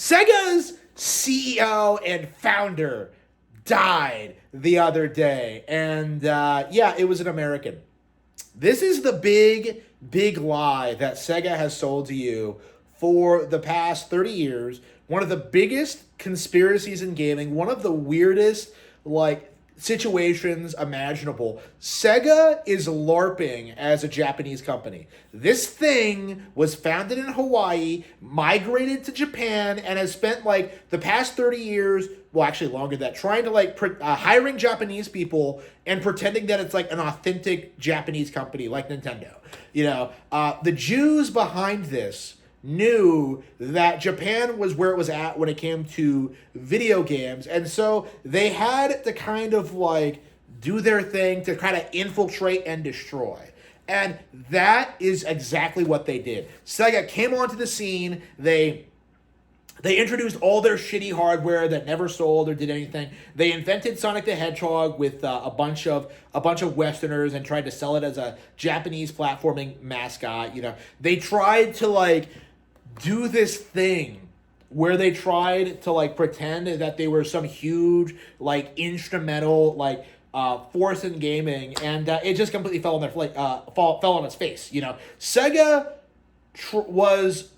Sega's CEO and founder died the other day, and yeah, it was an American. This is the big lie that Sega has sold to you for the past 30 years. One of the biggest conspiracies in gaming, one of the weirdest, like, situations imaginable. Sega is LARPing as a Japanese company. This thing was founded in Hawaii, migrated to Japan, and has spent like the past 30 years, well, actually longer than that, trying to hiring Japanese people and pretending that it's like an authentic Japanese company like Nintendo. The Jews behind this knew that Japan was where it was at when it came to video games, and so they had to kind of like do their thing to kind of infiltrate and destroy. And that is exactly what they did. Sega came onto the scene. They introduced all their shitty hardware that never sold or did anything. They invented Sonic the Hedgehog with a bunch of Westerners and tried to sell it as a Japanese platforming mascot. They tried to like do this thing where they tried to like pretend that they were some huge like instrumental like force in gaming, and it just completely fell on their fell on its face. Sega was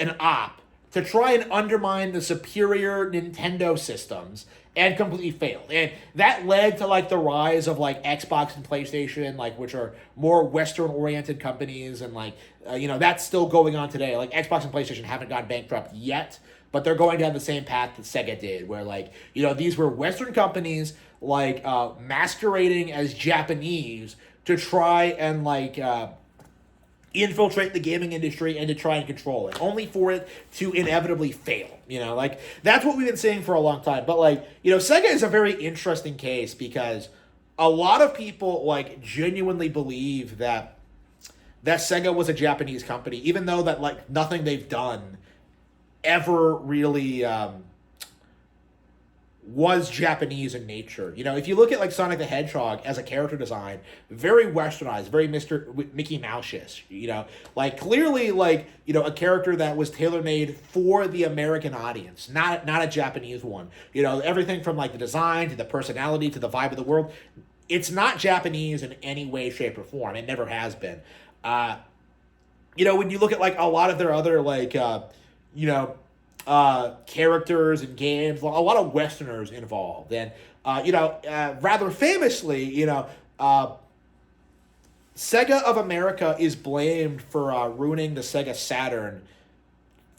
an op to try and undermine the superior Nintendo systems and completely failed. And that led to like the rise of like Xbox and PlayStation, like which are more Western oriented companies, and like that's still going on today. Like Xbox and PlayStation haven't gone bankrupt yet, but they're going down the same path that Sega did, where like these were Western companies like masquerading as Japanese to try and like infiltrate the gaming industry and to try and control it, only for it to inevitably fail. Like that's what we've been saying for a long time. But like, Sega is a very interesting case because a lot of people like genuinely believe that Sega was a Japanese company, even though that like nothing they've done ever really was Japanese in nature. If you look at like Sonic the Hedgehog as a character design, very westernized, very Mickey Mouse-ish, like clearly like, a character that was tailor-made for the American audience, not a Japanese one. Everything from like the design to the personality to the vibe of the world, it's not Japanese in any way, shape, or form. It never has been. When you look at like a lot of their other like, characters and games, a lot of Westerners involved, and rather famously, Sega of America is blamed for ruining the Sega Saturn,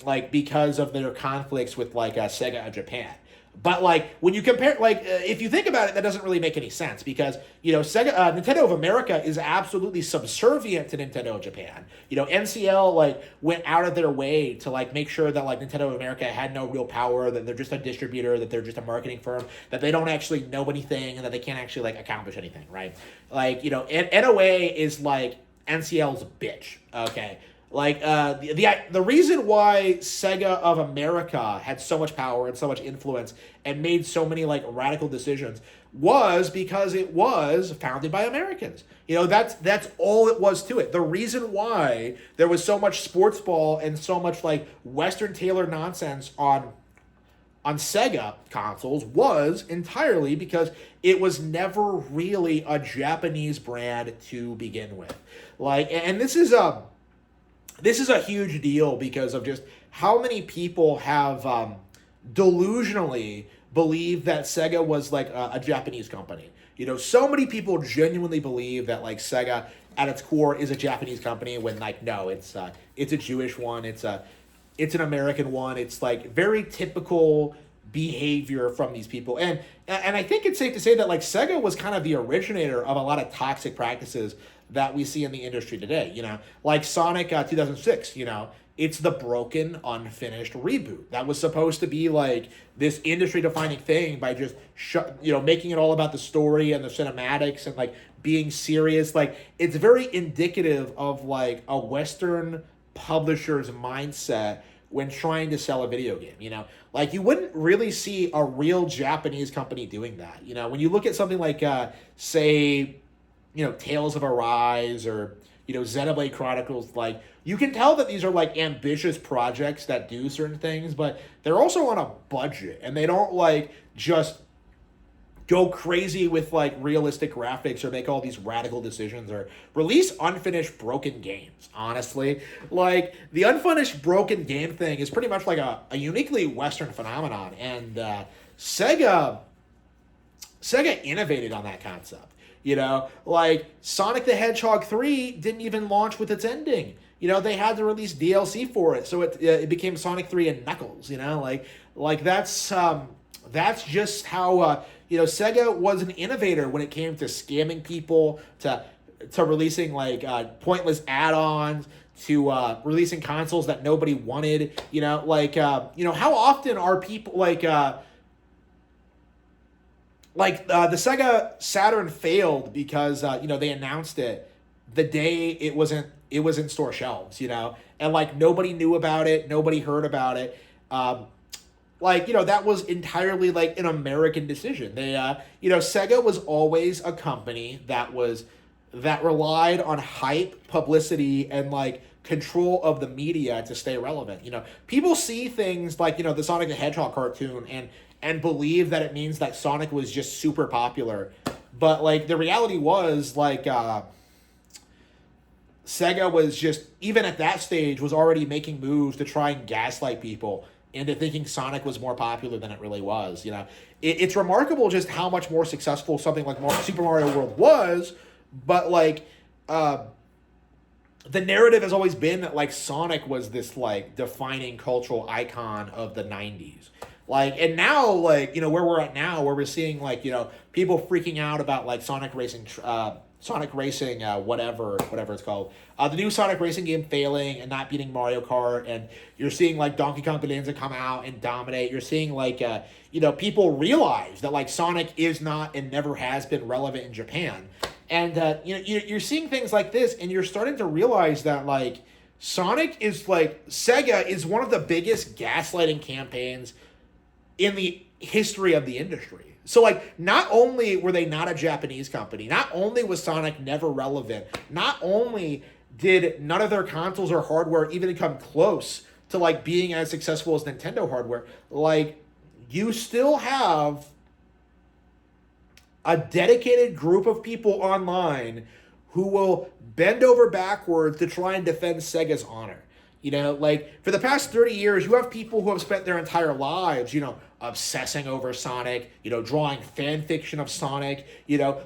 like because of their conflicts with like Sega of Japan. But like when you compare, like if you think about it, that doesn't really make any sense because Nintendo of America is absolutely subservient to Nintendo of Japan. NCL like went out of their way to like make sure that like Nintendo of America had no real power, that they're just a distributor, that they're just a marketing firm, that they don't actually know anything, and that they can't actually like accomplish anything, right? Like NOA is like NCL's bitch, okay. Like the reason why Sega of America had so much power and so much influence and made so many like radical decisions was because it was founded by Americans. That's all it was to it. The reason why there was so much sports ball and so much like Western tailored nonsense on Sega consoles was entirely because it was never really a Japanese brand to begin with. Like, and this is a huge deal because of just how many people have delusionally believed that Sega was like a Japanese company. So many people genuinely believe that like Sega at its core is a Japanese company when like no, it's a Jewish one, it's an American one. It's like very typical behavior from these people. And I think it's safe to say that like Sega was kind of the originator of a lot of toxic practices that we see in the industry today, like Sonic 2006, it's the broken, unfinished reboot that was supposed to be like this industry-defining thing by just making it all about the story and the cinematics and like being serious. Like it's very indicative of like a Western publisher's mindset when trying to sell a video game. Like you wouldn't really see a real Japanese company doing that. When you look at something like say Tales of Arise or Xenoblade Chronicles. Like, you can tell that these are like ambitious projects that do certain things, but they're also on a budget, and they don't like just go crazy with like realistic graphics or make all these radical decisions or release unfinished broken games. Honestly, like the unfinished broken game thing is pretty much like a uniquely Western phenomenon, and Sega innovated on that concept. Like Sonic the Hedgehog 3 didn't even launch with its ending. They had to release DLC for it, so it became Sonic 3 and Knuckles. Like that's just how Sega was an innovator when it came to scamming people, to releasing like pointless add-ons, to releasing consoles that nobody wanted. How often are people the Sega Saturn failed because they announced it the day it was in store shelves, and like nobody knew about it, nobody heard about it. That was entirely like an American decision. They Sega was always a company that relied on hype, publicity, and like control of the media to stay relevant. People see things like the Sonic the Hedgehog cartoon and believe that it means that Sonic was just super popular. But like the reality was like Sega was just, even at that stage, was already making moves to try and gaslight people into thinking Sonic was more popular than it really was. It's remarkable just how much more successful something like Super Mario World was, but like the narrative has always been that like Sonic was this like defining cultural icon of the 90s. Like, and now, like, where we're at now, where we're seeing, like, people freaking out about, like, Sonic Racing, whatever it's called. The new Sonic Racing game failing and not beating Mario Kart, and you're seeing, like, Donkey Kong Bonanza come out and dominate. You're seeing, like, people realize that, like, Sonic is not and never has been relevant in Japan. And, you're seeing things like this, and you're starting to realize that, like, Sega is one of the biggest gaslighting campaigns in the history of the industry. So, like, not only were they not a Japanese company, not only was Sonic never relevant, not only did none of their consoles or hardware even come close to, like, being as successful as Nintendo hardware, like, you still have a dedicated group of people online who will bend over backwards to try and defend Sega's honor. For the past 30 years, you have people who have spent their entire lives, obsessing over Sonic, drawing fan fiction of Sonic.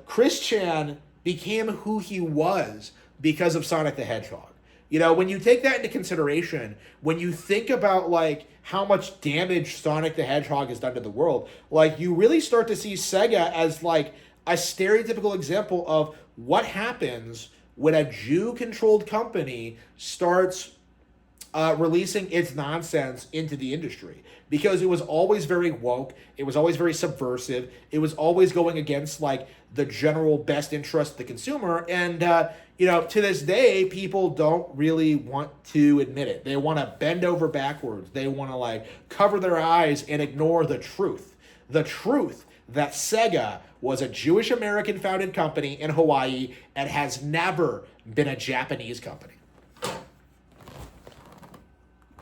Chris Chan became who he was because of Sonic the Hedgehog. When you take that into consideration, when you think about, like, how much damage Sonic the Hedgehog has done to the world, like, you really start to see Sega as, like, a stereotypical example of what happens when a Jew-controlled company starts releasing its nonsense into the industry, because it was always very woke, it was always very subversive, it was always going against like the general best interest of the consumer, and to this day people don't really want to admit it. They want to bend over backwards, they want to like cover their eyes and ignore the truth that Sega was a Jewish American founded company in Hawaii and has never been a Japanese company.